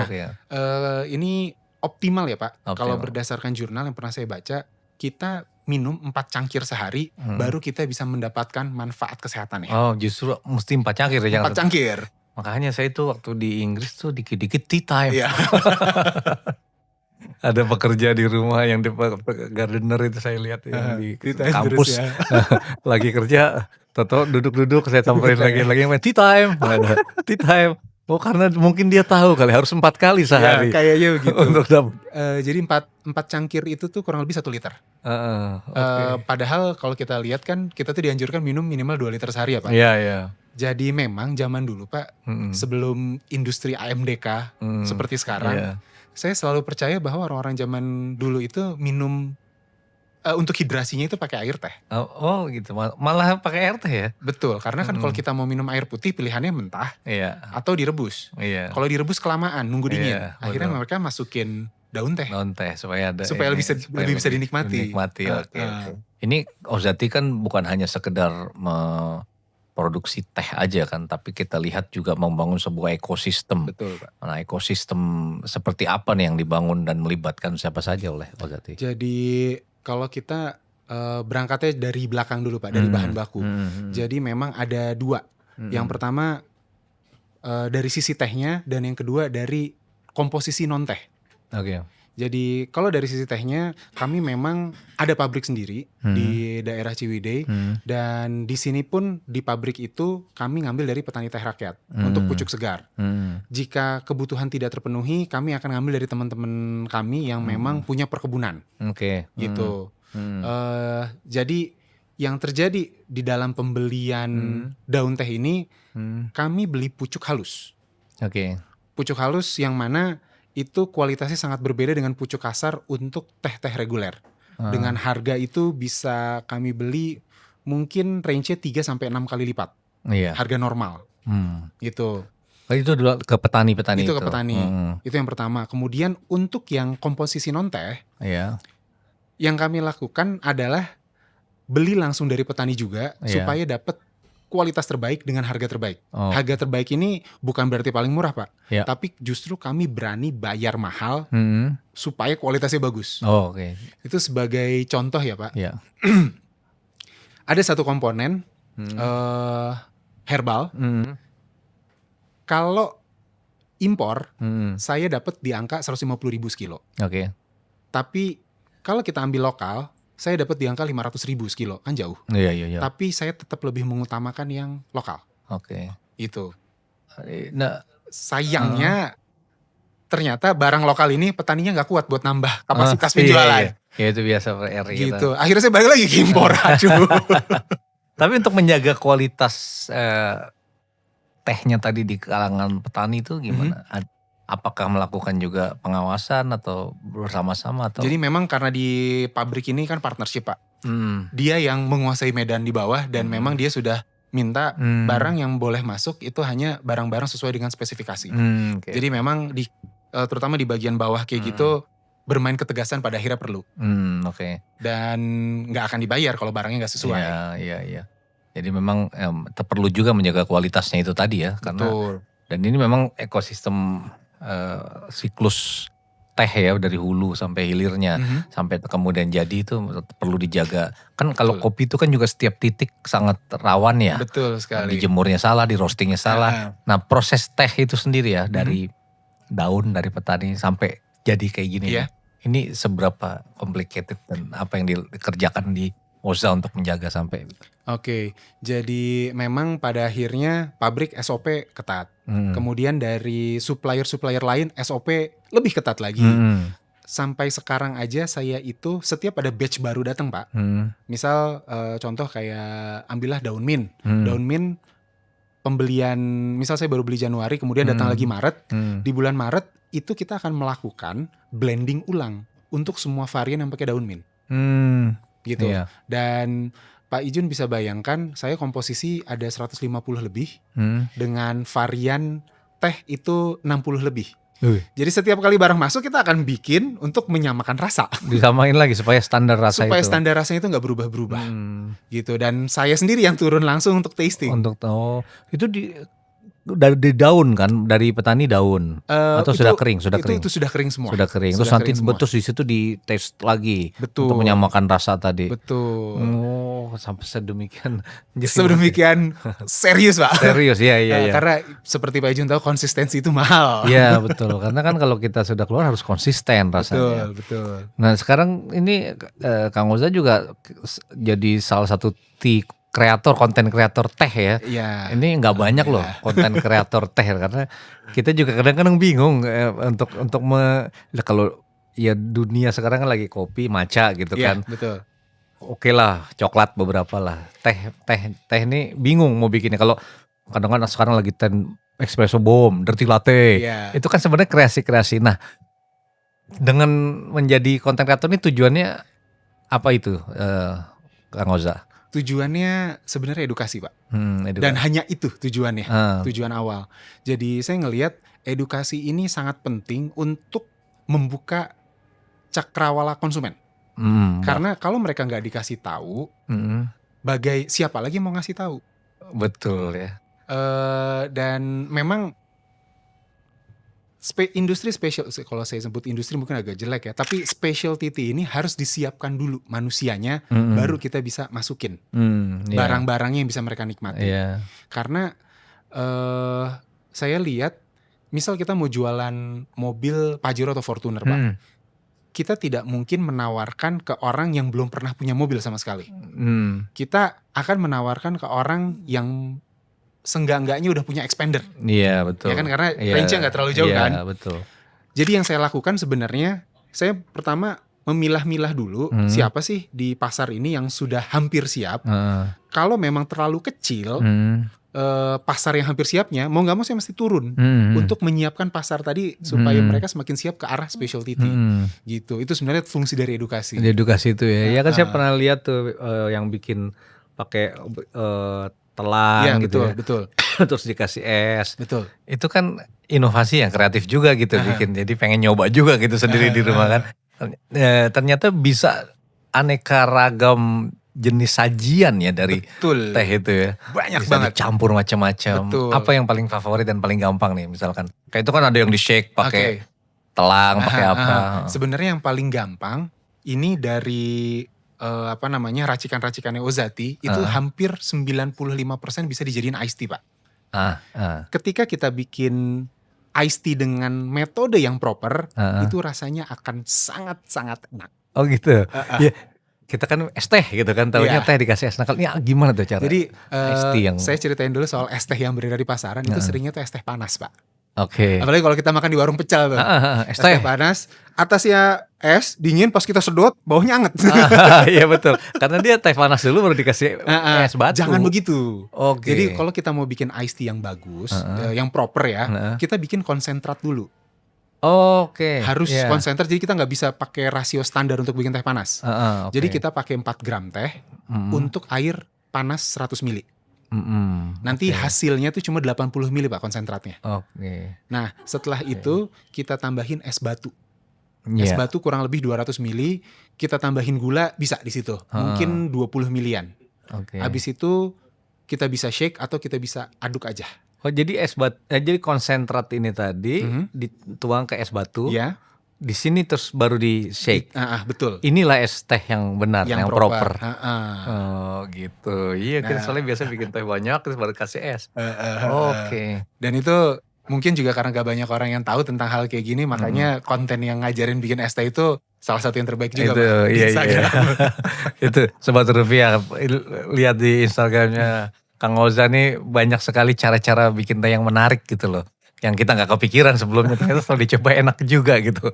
Ini optimal ya Pak. Kalau berdasarkan jurnal yang pernah saya baca, kita minum 4 cangkir sehari, baru kita bisa mendapatkan manfaat kesehatannya. Oh, justru mesti 4 cangkir ya? 4 cangkir. Makanya saya itu waktu di Inggris tuh dikit-dikit tea time. Iya. Ada pekerja di rumah yang di gardener itu saya lihat yang di kampus lagi kerja, toto duduk-duduk, saya samperin lagi tea time. Tea time. Oh, karena mungkin dia tahu kali harus 4 kali sehari. Ya, kayaknya begitu. Untuk jadi 4 cangkir itu tuh kurang lebih 1 liter. Padahal kalau kita lihat kan kita tuh dianjurkan minum minimal 2 liter sehari ya Pak. Iya. Jadi memang zaman dulu Pak, sebelum industri AMDK seperti sekarang, saya selalu percaya bahwa orang-orang zaman dulu itu minum untuk hidrasinya itu pakai air teh. Oh gitu, malah pakai air teh ya? Betul, karena kan kalau kita mau minum air putih pilihannya mentah atau direbus. Kalau direbus kelamaan, nunggu dingin. Akhirnya mereka masukin daun teh. Supaya lebih bisa dinikmati. Oke. Ini Ozati kan bukan hanya sekedar produksi teh aja kan, tapi kita lihat juga membangun sebuah ekosistem. Betul Pak. Nah, ekosistem seperti apa nih yang dibangun dan melibatkan siapa saja oleh Ozati? Jadi kalau kita berangkatnya dari belakang dulu Pak, dari bahan baku. Jadi memang ada 2. Yang pertama dari sisi tehnya, dan yang kedua dari komposisi non teh. Oke. Jadi kalau dari sisi tehnya, kami memang ada pabrik sendiri di daerah Ciwidey, dan di sini pun di pabrik itu kami ngambil dari petani teh rakyat untuk pucuk segar. Jika kebutuhan tidak terpenuhi, kami akan ngambil dari teman-teman kami yang memang punya perkebunan. Gitu. Jadi yang terjadi di dalam pembelian daun teh ini, kami beli pucuk halus. Pucuk halus yang mana itu kualitasnya sangat berbeda dengan pucuk kasar untuk teh-teh reguler. Dengan harga itu bisa kami beli mungkin range-nya 3-6 kali lipat. Harga normal. Gitu. Itu dulu ke petani-petani itu? Itu ke petani. Itu yang pertama. Kemudian untuk yang komposisi non teh, yang kami lakukan adalah beli langsung dari petani juga supaya dapat kualitas terbaik dengan harga terbaik. Harga terbaik ini bukan berarti paling murah, Pak. Tapi justru kami berani bayar mahal supaya kualitasnya bagus. Itu sebagai contoh ya, Pak. Ada satu komponen herbal. Kalau impor, saya dapat di angka 150.000 sekilo. Tapi kalau kita ambil lokal, saya dapat di angka 500.000 sekilo, kan jauh. Tapi saya tetap lebih mengutamakan yang lokal. Itu. Nah, sayangnya ternyata barang lokal ini petaninya nggak kuat buat nambah kapasitas penjualan. Itu biasa PR gitu. Akhirnya saya balik lagi ke impor. Tapi untuk menjaga kualitas tehnya tadi di kalangan petani itu gimana? Apakah melakukan juga pengawasan atau bersama-sama? Atau? Jadi memang karena di pabrik ini kan partnership, Pak. Dia yang menguasai medan di bawah dan memang dia sudah minta barang yang boleh masuk itu hanya barang-barang sesuai dengan spesifikasi. Jadi memang terutama di bagian bawah kayak gitu bermain ketegasan pada akhirnya perlu. Dan nggak akan dibayar kalau barangnya nggak sesuai. Iya. Jadi memang perlu juga menjaga kualitasnya itu tadi ya. Betul. Dan ini memang ekosistem siklus teh ya dari hulu sampai hilirnya sampai kemudian jadi itu perlu dijaga. Kan kalau kopi itu kan juga setiap titik sangat rawan ya. Betul sekali. Dijemurnya salah, di roastingnya salah. Nah proses teh itu sendiri ya dari daun dari petani sampai jadi kayak gini. Ini seberapa complicated dan apa yang dikerjakan di Moza untuk menjaga sampai. Jadi memang pada akhirnya pabrik SOP ketat. Kemudian dari supplier-supplier lain SOP lebih ketat lagi. Sampai sekarang aja saya itu setiap ada batch baru datang, Pak. Misal contoh kayak ambillah daun mint. Daun mint pembelian, misal saya baru beli Januari kemudian datang lagi Maret. Di bulan Maret itu kita akan melakukan blending ulang untuk semua varian yang pakai daun mint. Gitu. Dan Pak Ijun bisa bayangkan saya komposisi ada 150 lebih dengan varian teh itu 60 lebih. Jadi setiap kali barang masuk kita akan bikin untuk menyamakan rasa. Disamain lagi supaya standar rasa supaya standar rasanya itu gak berubah-berubah. Gitu. Dan saya sendiri yang turun langsung untuk tasting. Itu dari daun kan, dari petani daun atau sudah kering? Itu sudah kering semua. Sudah kering. Terus nanti betul di situ dites lagi untuk menyamakan rasa tadi. Betul. Sampai sedemikian serius, Pak. Serius, iya. Karena seperti Pak Ijun tahu konsistensi itu mahal. Iya betul. Karena kan kalau kita sudah keluar harus konsisten rasanya. Betul. Nah sekarang ini Kang Oza juga jadi salah satu konten kreator teh ya. Ini nggak banyak loh konten kreator teh karena kita juga kadang-kadang bingung untuk kalau ya dunia sekarang kan lagi kopi, matcha gitu kan. Betul. Oke lah, coklat beberapa lah. Teh ini bingung mau bikinnya. Kalau kadang-kadang sekarang lagi espresso bomb, dirty latte. Itu kan sebenarnya kreasi-kreasi. Nah, dengan menjadi konten kreator ini tujuannya apa itu, Kang Oza? Tujuannya sebenarnya edukasi, Pak. Dan hanya itu tujuannya, tujuan awal. Jadi saya ngelihat edukasi ini sangat penting untuk membuka cakrawala konsumen. Karena kalau mereka nggak dikasih tahu, siapa lagi mau ngasih tahu? Betul ya. Dan memang industri spesial, kalau saya sebut industri mungkin agak jelek ya, tapi specialty tea ini harus disiapkan dulu manusianya, baru kita bisa masukin barang-barangnya yang bisa mereka nikmati. Karena saya lihat, misal kita mau jualan mobil Pajero atau Fortuner, Pak, kita tidak mungkin menawarkan ke orang yang belum pernah punya mobil sama sekali. Kita akan menawarkan ke orang yang seenggak-enggaknya udah punya expander. Iya betul. Ya kan karena range-nya nggak terlalu jauh kan. Iya betul. Jadi yang saya lakukan sebenarnya, saya pertama memilah-milah dulu siapa sih di pasar ini yang sudah hampir siap. Kalau memang terlalu kecil, pasar yang hampir siapnya mau nggak mau saya mesti turun untuk menyiapkan pasar tadi supaya mereka semakin siap ke arah specialty tea. Gitu. Itu sebenarnya fungsi dari edukasi. Edukasi itu ya. Ya kan saya pernah lihat tuh yang bikin pakai telang gitu ya. Betul. Terus dikasih es. Betul. Itu kan inovasi yang kreatif juga gitu bikin. Jadi pengen nyoba juga gitu sendiri di rumah kan. Ternyata bisa aneka ragam jenis sajian ya dari Betul. teh itu ya. Banyak Bisa banget. dicampur macam-macam. Betul. Apa yang paling favorit dan paling gampang nih misalkan? Kayak itu kan ada yang di shake pakai telang, pakai apa. Sebenarnya yang paling gampang ini dari racikan-racikannya Ozati itu hampir 95% bisa dijadiin iced tea, Pak. Ketika kita bikin iced tea dengan metode yang proper, itu rasanya akan sangat-sangat enak. Oh gitu. Ya, kita kan es teh gitu kan, tahunya teh dikasih es. Nah, ini gimana tuh cara? Jadi saya ceritain dulu soal es teh yang beredar di pasaran, itu seringnya tuh es teh panas, Pak. Oke. Apalagi kalau kita makan di warung pecel tuh. Es teh panas, atasnya es, dingin, pas kita sedot, bawahnya anget. Iya betul. Karena dia teh panas dulu baru dikasih es batu. Jangan begitu. Oke. Jadi kalau kita mau bikin iced tea yang bagus, yang proper ya, kita bikin konsentrat dulu. Oke. Harus konsentrat, jadi kita nggak bisa pakai rasio standar untuk bikin teh panas. Jadi kita pakai 4 gram teh untuk air panas 100 mili. Nanti hasilnya tuh cuma 80 mili, Pak, konsentratnya. Nah, setelah itu kita tambahin es batu. Es batu kurang lebih 200 mili, kita tambahin gula bisa di situ. Mungkin 20 milian. Habis itu kita bisa shake atau kita bisa aduk aja. Oh, jadi jadi konsentrat ini tadi dituang ke es batu. Ya. Di sini terus baru di shake. Betul. Inilah es teh yang benar, yang proper. Oh gitu. Iya, kita soalnya biasa bikin teh banyak terus baru kasih es. Oke. Dan itu mungkin juga karena gak banyak orang yang tahu tentang hal kayak gini, makanya konten yang ngajarin bikin es teh itu salah satu yang terbaik juga, itu, Pak, di Instagram. Itu Sobat Rupiah, lihat di Instagramnya Kang Oza nih banyak sekali cara-cara bikin teh yang menarik gitu loh. Yang kita gak kepikiran sebelumnya, ternyata setelah dicoba enak juga gitu.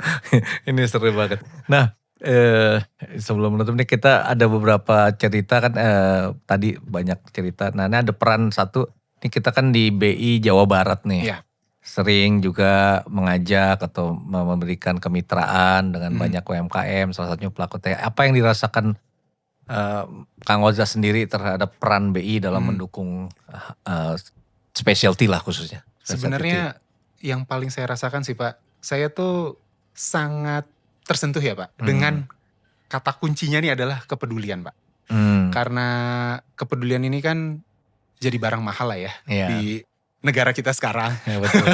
Ini seru banget. Nah, sebelum menutup nih kita ada beberapa cerita kan, tadi banyak cerita. Nah, ini ada peran satu, ini kita kan di BI Jawa Barat nih. Iya. Sering juga mengajak atau memberikan kemitraan dengan banyak UMKM, salah satunya pelaku teh. Apa yang dirasakan Kang Oza sendiri terhadap peran BI dalam mendukung specialty lah khususnya? Sebenarnya yang paling saya rasakan sih, Pak, saya tuh sangat tersentuh ya, Pak, dengan kata kuncinya nih adalah kepedulian, Pak. Karena kepedulian ini kan jadi barang mahal lah ya di negara kita sekarang. Ya, betul.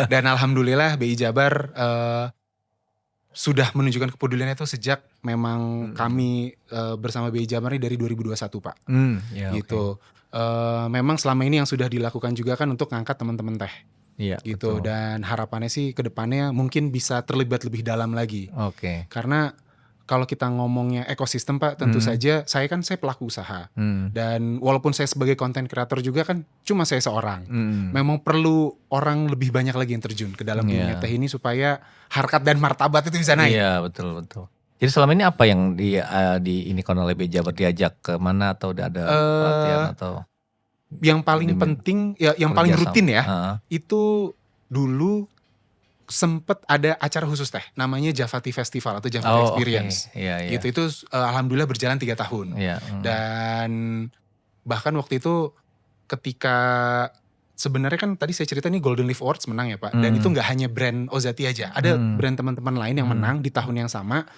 Dan alhamdulillah BI Jabar sudah menunjukkan kepeduliannya itu sejak memang kami bersama BI Jabar ini dari 2021, Pak. Gitu. Memang selama ini yang sudah dilakukan juga kan untuk ngangkat teman-teman teh. Gitu. Betul. Dan harapannya sih ke depannya mungkin bisa terlibat lebih dalam lagi. Karena kalau kita ngomongnya ekosistem, Pak, tentu saja saya pelaku usaha. Dan walaupun saya sebagai content creator juga kan cuma saya seorang. Memang perlu orang lebih banyak lagi yang terjun ke dalam dunia teh ini supaya harkat dan martabat itu bisa naik. Iya, betul. Jadi selama ini apa yang di ini oleh BI Jabar, diajak ke mana atau ada pelatihan atau? Yang paling penting, ya yang paling rutin ya, itu dulu sempet ada acara khusus teh, namanya Javati Festival atau Javati Experience. Gitu, itu alhamdulillah berjalan 3 tahun. Dan bahkan waktu itu ketika sebenarnya kan tadi saya cerita nih Golden Leaf Awards menang ya, Pak. Dan itu gak hanya brand Ozati aja, ada brand teman-teman lain yang menang di tahun yang sama.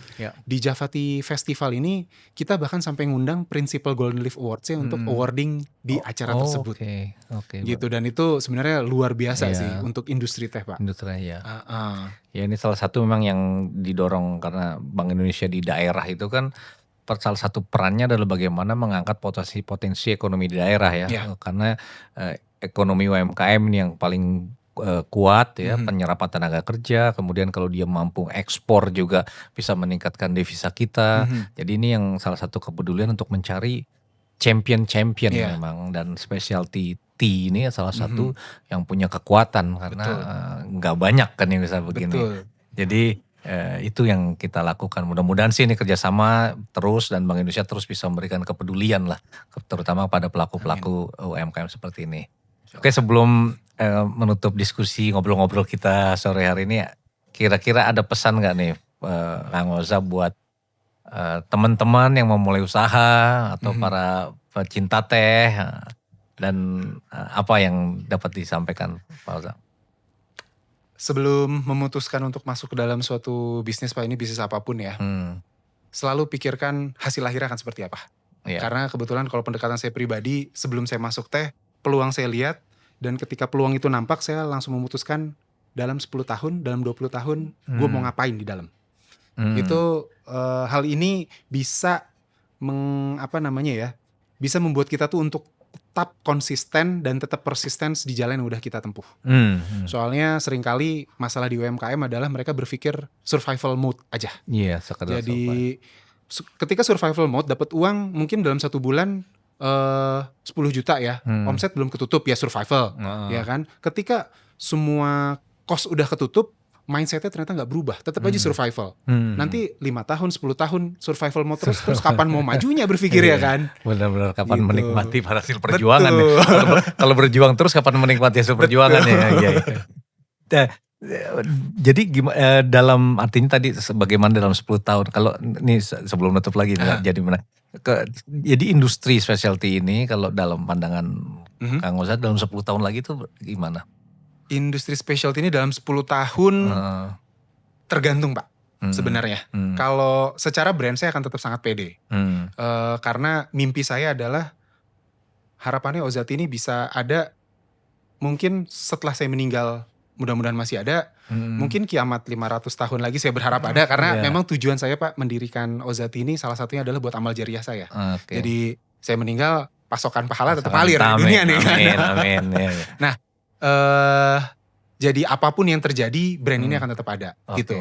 Di Javati Festival ini kita bahkan sampai ngundang Principal Golden Leaf Awards-nya untuk awarding di acara tersebut. Gitu, dan itu sebenarnya luar biasa sih untuk industri teh, Pak. Industri ya. Ya, ini salah satu memang yang didorong karena Bank Indonesia di daerah itu kan salah satu perannya adalah bagaimana mengangkat potensi ekonomi di daerah ya. Karena ekonomi UMKM ini yang paling kuat ya, penyerapan tenaga kerja, kemudian kalau dia mampu ekspor juga bisa meningkatkan devisa kita. Jadi ini yang salah satu kepedulian untuk mencari champion memang, dan specialty tea ini salah satu yang punya kekuatan karena nggak banyak kan yang bisa begini. Jadi itu yang kita lakukan. Mudah-mudahan sih ini kerjasama terus dan Bank Indonesia terus bisa memberikan kepedulian lah, terutama pada pelaku-pelaku UMKM seperti ini. Oke, sebelum menutup diskusi ngobrol-ngobrol kita sore hari ini, kira-kira ada pesan nggak nih Kang Oza buat teman-teman yang mau mulai usaha atau para pecinta teh, dan apa yang dapat disampaikan Pak Oza? Sebelum memutuskan untuk masuk ke dalam suatu bisnis, Pak, ini bisnis apapun ya, selalu pikirkan hasil akhirnya akan seperti apa. Karena kebetulan kalau pendekatan saya pribadi, sebelum saya masuk teh, peluang saya lihat, dan ketika peluang itu nampak, saya langsung memutuskan dalam 10 tahun, dalam 20 tahun, gue mau ngapain di dalam. Itu hal ini bisa bisa membuat kita tuh untuk tetap konsisten dan tetap persisten di jalan yang udah kita tempuh. Soalnya seringkali masalah di UMKM adalah mereka berpikir survival mode aja. Sekedar jadi ketika survival mode dapat uang mungkin dalam 1 bulan 10 juta ya, omset belum ketutup ya survival, ya kan. Ketika semua cost udah ketutup, mindsetnya ternyata nggak berubah, tetap aja survival. Nanti 5 tahun, 10 tahun survival mode terus kapan mau majunya berpikir ya kan. Benar-benar kapan menikmati hasil perjuangan ya. Kalau berjuang terus kapan menikmati hasil perjuangan ya. Jadi gimana dalam artinya tadi bagaimana dalam 10 tahun kalau ini sebelum nutup lagi jadi mana? Jadi industri specialty ini kalau dalam pandangan Kang Oza dalam 10 tahun lagi itu gimana? Industri specialty ini dalam 10 tahun tergantung Pak sebenarnya. Kalau secara brand saya akan tetap sangat pede. Karena mimpi saya adalah harapannya Ozati ini bisa ada mungkin setelah saya meninggal, mudah-mudahan masih ada. Mungkin kiamat 500 tahun lagi saya berharap ada. Karena memang tujuan saya Pak mendirikan Ozati ini salah satunya adalah buat amal jariah saya. Jadi saya meninggal pasokan pahala tetap alir di dunia nih kan. Amin. Nah jadi apapun yang terjadi brand ini akan tetap ada gitu.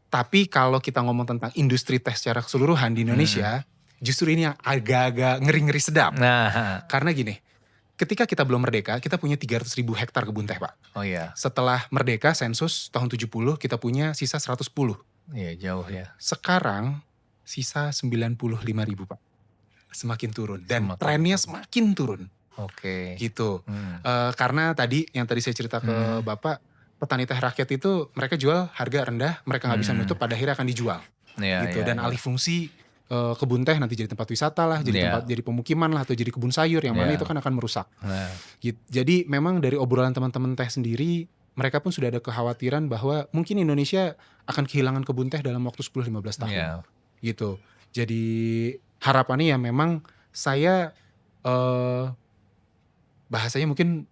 Tapi kalau kita ngomong tentang industri teh secara keseluruhan di Indonesia, justru ini yang agak-agak ngeri-ngeri sedap. Karena gini, ketika kita belum merdeka, kita punya 300.000 hektar kebun teh Pak. Setelah merdeka, sensus tahun 70, kita punya sisa 110. Iya jauh ya. Sekarang sisa 95.000 Pak. Semakin turun dan trennya semakin turun. Gitu. Karena yang tadi saya cerita ke Bapak, petani teh rakyat itu mereka jual harga rendah, mereka nggak bisa nutup, pada akhirnya akan dijual. Gitu. Dan alih fungsi kebun teh nanti jadi tempat wisata lah, jadi pemukiman lah, atau jadi kebun sayur yang mana itu kan akan merusak. Gitu. Jadi memang dari obrolan teman-teman teh sendiri, mereka pun sudah ada kekhawatiran bahwa mungkin Indonesia akan kehilangan kebun teh dalam waktu 10-15 tahun. Gitu. Jadi harapannya ya memang saya bahasanya mungkin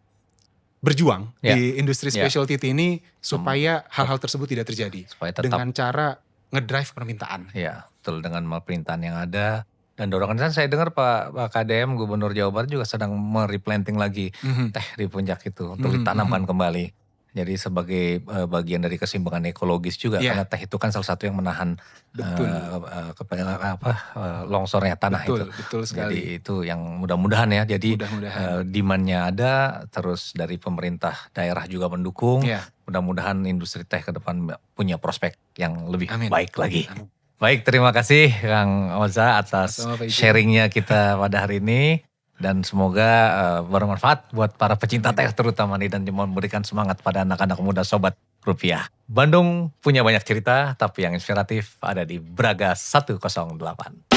berjuang di industri specialty ini supaya hal-hal tersebut tidak terjadi. Dengan cara ngedrive permintaan. Betul, dengan permintaan yang ada. Dan dorongan saya dengar Pak KDM Gubernur Jawa Barat juga sedang mereplanting lagi teh di puncak itu untuk ditanamkan kembali. Jadi sebagai bagian dari keseimbangan ekologis juga karena teh itu kan salah satu yang menahan longsornya tanah itu. Betul sekali. Jadi itu yang mudah-mudahan ya. Jadi demand-nya ada, terus dari pemerintah daerah juga mendukung. Mudah-mudahan industri teh ke depan punya prospek yang lebih baik lagi. Baik, terima kasih Kang Oza atas sharingnya kita pada hari ini. Dan semoga bermanfaat buat para pecinta teh terutama nih, dan memberikan semangat pada anak-anak muda Sobat Rupiah. Bandung punya banyak cerita, tapi yang inspiratif ada di Braga 108.